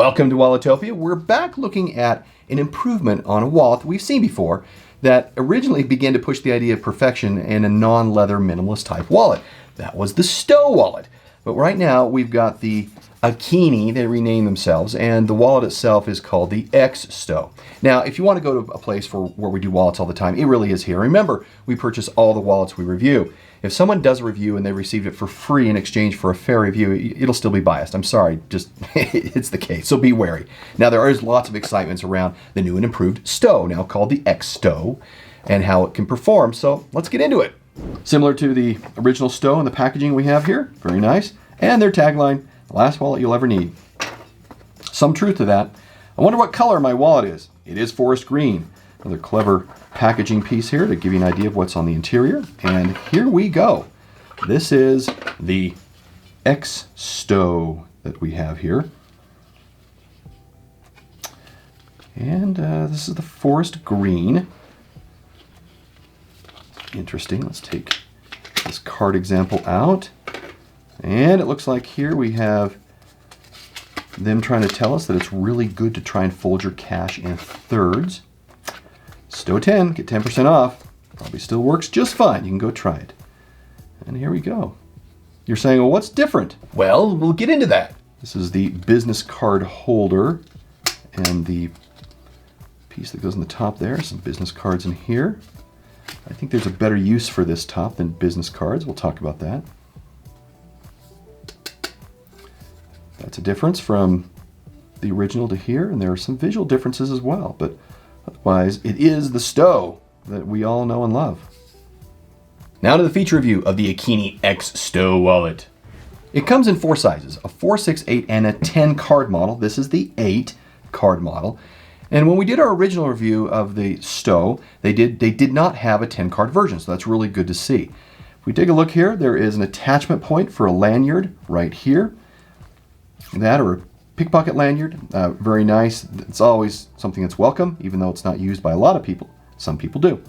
Welcome to Walletopia. We're back looking at an improvement on a wallet that we've seen before that originally began to push the idea of perfection in a non-leather minimalist type wallet. That was the STOW wallet. But right now we've got the Akeeni, they renamed themselves, and the wallet itself is called the XSTO. Now, if you want to go to a place where we do wallets all the time, it really is here. Remember, we purchase all the wallets we review. If someone does a review and they received it for free in exchange for a fair review, it'll still be biased. I'm sorry, just it's the case, so be wary. Now, there is lots of excitement around the new and improved STOW, now called the XSTO, and how it can perform, so let's get into it. Similar to the original STOW and the packaging we have here, very nice, and their tagline, the last wallet you'll ever need. Some truth to that. I wonder what color my wallet is. It is forest green. Another clever packaging piece here to give you an idea of what's on the interior. And here we go. This is the XSTO that we have here. And this is the forest green. Interesting. Let's take this card example out. And it looks like here we have them trying to tell us that it's really good to try and fold your cash in thirds. STOW 10, get 10% off. Probably still works just fine. You can go try it. And here we go. You're saying, well, what's different? Well, we'll get into that. This is the business card holder and the piece that goes on the top there. Some business cards in here. I think there's a better use for this top than business cards. We'll talk about that. That's a difference from the original to here, and there are some visual differences as well, but otherwise it is the STOW that we all know and love. Now to the feature review of the Akeeni XSTO wallet. It comes in 4 sizes, a 4, 6, 8, and a 10 card model. This is the 8 card model. And when we did our original review of the STOW, they did not have a 10 card version, so that's really good to see. If we take a look here, there is an attachment point for a lanyard right here. That or a pickpocket lanyard, very nice. It's always something that's welcome, even though it's not used by a lot of people. Some people do.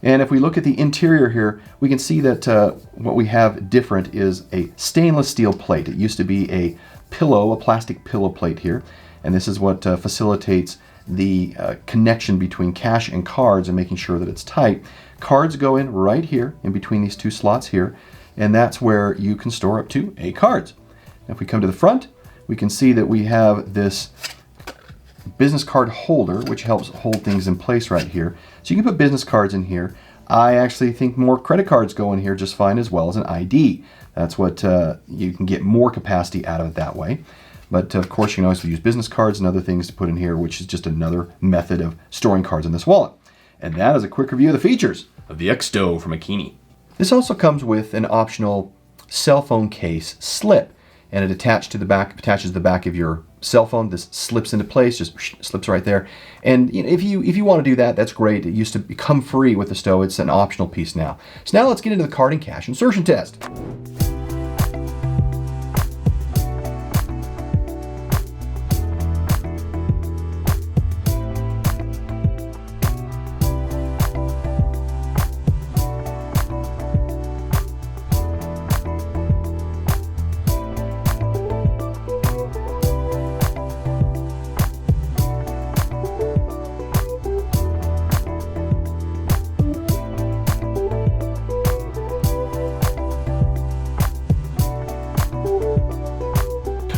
And if we look at the interior here, we can see that what we have different is a stainless steel plate. It used to be a pillow, a plastic pillow plate here, and this is what facilitates the connection between cash and cards and making sure that it's tight. Cards go in right here, in between these 2 slots here, and that's where you can store up to 8 cards. If we come to the front, we can see that we have this business card holder, which helps hold things in place right here. So you can put business cards in here. I actually think more credit cards go in here just fine, as well as an ID. That's what you can get more capacity out of it that way. But of course, you can always use business cards and other things to put in here, which is just another method of storing cards in this wallet. And that is a quick review of the features of the XSTO from Akeeni. This also comes with an optional cell phone case slip. And it attaches to the back of your cell phone. This slips into place, just slips right there. And you know, if you want to do that, that's great. It used to become free with the STOW. It's an optional piece now. So now let's get into the card and cash insertion test.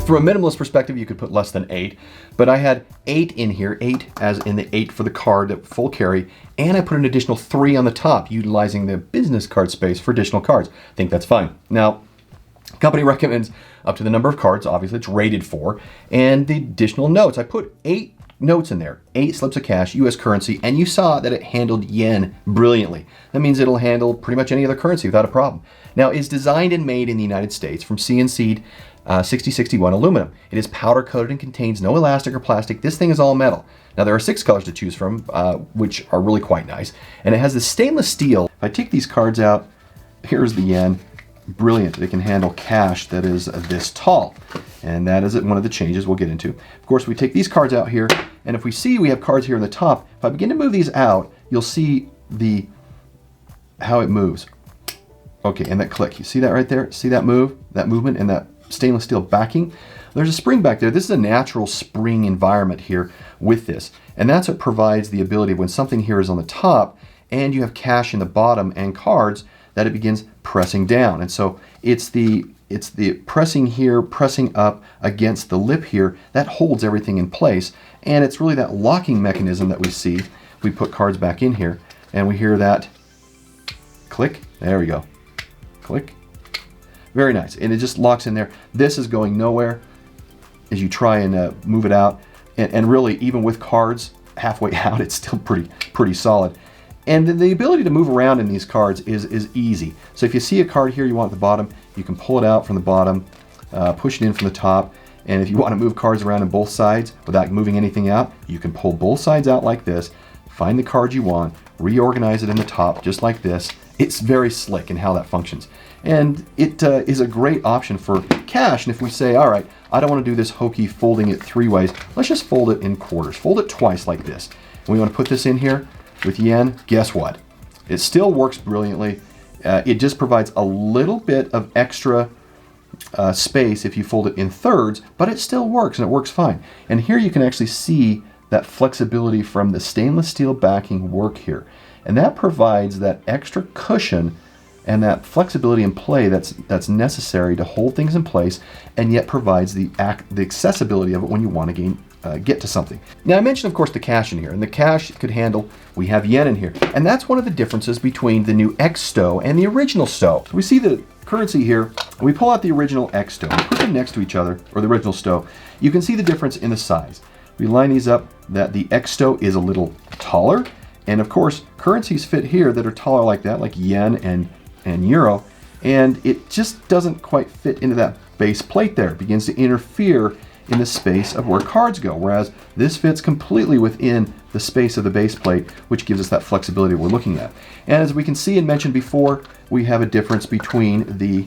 From a minimalist perspective, you could put less than 8, but I had 8 in here, 8 as in the 8 for the card, that full carry, and I put an additional 3 on the top, utilizing the business card space for additional cards. I think that's fine. Now, the company recommends up to the number of cards, obviously it's rated for, and the additional notes. I put 8 notes in there, 8 slips of cash, US currency, and you saw that it handled yen brilliantly. That means it'll handle pretty much any other currency without a problem. Now, it's designed and made in the United States from CNC'd 6061 aluminum. It is powder coated and contains no elastic or plastic. This thing is all metal. Now there are 6 colors to choose from, which are really quite nice. And it has this stainless steel. If I take these cards out, here's the yen. Brilliant. It can handle cash that is this tall. And that is one of the changes we'll get into. Of course, we take these cards out here, and if we see we have cards here on the top, if I begin to move these out, you'll see how it moves. Okay, and that click. You see that right there? See that move? That movement and that stainless steel backing, there's a spring back there. This is a natural spring environment here with this. And that's what provides the ability when something here is on the top and you have cash in the bottom and cards, that it begins pressing down. And so it's the pressing here, pressing up against the lip here, that holds everything in place. And it's really that locking mechanism that we see. We put cards back in here and we hear that click. There we go. Click. Very nice. And it just locks in there. This is going nowhere as you try and move it out. And really, even with cards halfway out, it's still pretty solid. And the ability to move around in these cards is easy. So if you see a card here you want at the bottom, you can pull it out from the bottom, push it in from the top. And if you want to move cards around on both sides without moving anything out, you can pull both sides out like this, find the card you want, reorganize it in the top just like this. It's very slick in how that functions. And it is a great option for cash. And if we say, all right, I don't want to do this hokey folding it 3 ways, let's just fold it in quarters. Fold it twice like this. And we want to put this in here with yen. Guess what? It still works brilliantly. It just provides a little bit of extra space if you fold it in thirds, but it still works and it works fine. And here you can actually see that flexibility from the stainless steel backing work here. And that provides that extra cushion and that flexibility in play that's necessary to hold things in place, and yet provides the accessibility of it when you want to get to something. Now I mentioned, of course, the cash in here, and the cash could handle, we have yen in here. And that's one of the differences between the new XSTO and the original STOW. So we see the currency here, and we pull out the original XSTO, we put them next to each other, or the original STOW. You can see the difference in the size. We line these up, that the XSTO is a little taller, and of course, currencies fit here that are taller like that, like yen and euro, and it just doesn't quite fit into that base plate there. It begins to interfere in the space of where cards go, whereas this fits completely within the space of the base plate, which gives us that flexibility we're looking at. And as we can see and mentioned before, we have a difference between the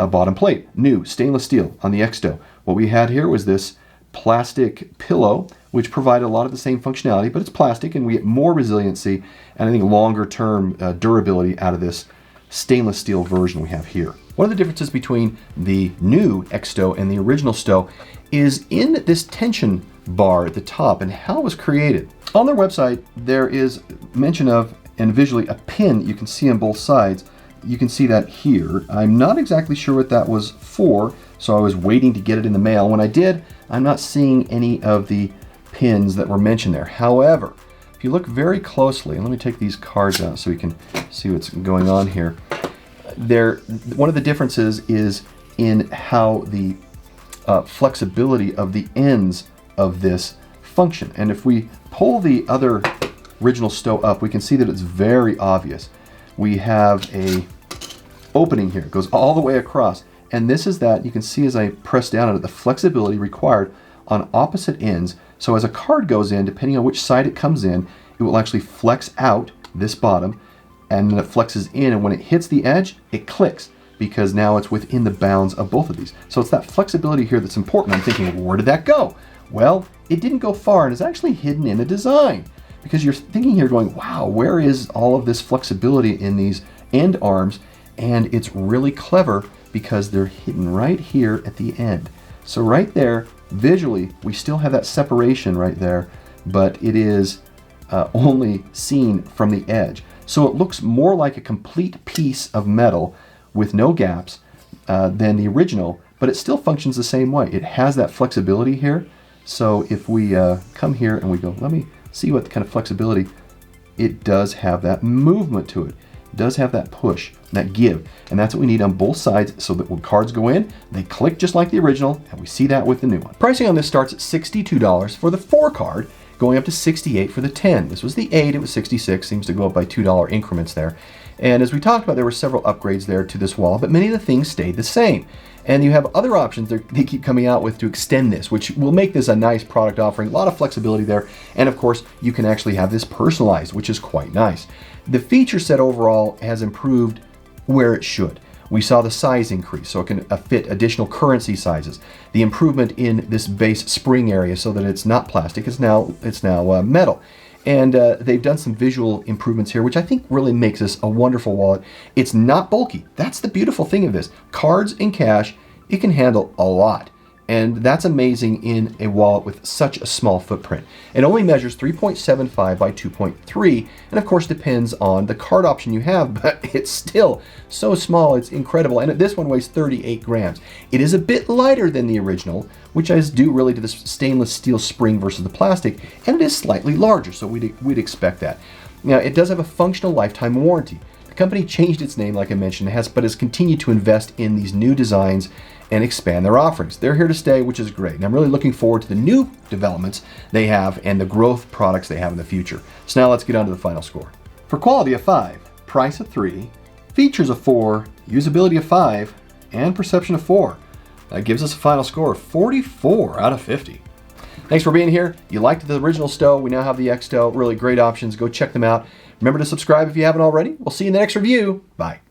bottom plate. New stainless steel on the XSTO. What we had here was this plastic pillow, which provided a lot of the same functionality, but it's plastic, and we get more resiliency and I think longer term durability out of this stainless steel version we have here. One of the differences between the new XSTO and the original STOW is in this tension bar at the top and how it was created. On their website, there is mention of, and visually, a pin you can see on both sides. You can see that here. I'm not exactly sure what that was for, so I was waiting to get it in the mail. When I did, I'm not seeing any of the pins that were mentioned there. However, if you look very closely, and let me take these cards out so we can see what's going on here. One of the differences is in how the flexibility of the ends of this function. And if we pull the other original STOW up, we can see that it's very obvious. We have a opening here. It goes all the way across. And this is that, you can see as I press down on it, the flexibility required on opposite ends. So as a card goes in, depending on which side it comes in, it will actually flex out this bottom, and then it flexes in, and when it hits the edge, it clicks, because now it's within the bounds of both of these. So it's that flexibility here that's important. I'm thinking, where did that go? Well, it didn't go far, and it's actually hidden in the design, because you're thinking here going, wow, where is all of this flexibility in these end arms? And it's really clever because they're hidden right here at the end. So right there, visually, we still have that separation right there, but it is only seen from the edge. So it looks more like a complete piece of metal with no gaps than the original, but it still functions the same way. It has that flexibility here. So if we come here and we go, let me see what kind of flexibility, it does have that movement to it. It does have that push, that give, and that's what we need on both sides, so that when cards go in, they click just like the original, and we see that with the new one. Pricing on this starts at $62 for the 4 card, going up to $68 for the 10. This was the 8, it was $66, seems to go up by $2 increments there. And as we talked about, there were several upgrades there to this wall, but many of the things stayed the same. And you have other options they keep coming out with to extend this, which will make this a nice product offering, a lot of flexibility there. And of course, you can actually have this personalized, which is quite nice. The feature set overall has improved where it should. We saw the size increase, so it can fit additional currency sizes. The improvement in this base spring area, so that it's not plastic, it's now metal. And they've done some visual improvements here, which I think really makes this a wonderful wallet. It's not bulky. That's the beautiful thing of this. Cards and cash it can handle a lot. And that's amazing in a wallet with such a small footprint. It only measures 3.75 by 2.3, and of course depends on the card option you have, but it's still so small, it's incredible. And this one weighs 38 grams. It is a bit lighter than the original, which is due really to the stainless steel spring versus the plastic, and it is slightly larger, so we'd expect that. Now, it does have a functional lifetime warranty. The company changed its name, like I mentioned, but has continued to invest in these new designs and expand their offerings. They're here to stay, which is great. And I'm really looking forward to the new developments they have and the growth products they have in the future. So now let's get on to the final score. For quality of 5, price of 3, features of 4, usability of 5, and perception of 4. That gives us a final score of 44 out of 50. Thanks for being here. You liked the original STOW. We now have the XSTO. Really great options. Go check them out. Remember to subscribe if you haven't already. We'll see you in the next review. Bye.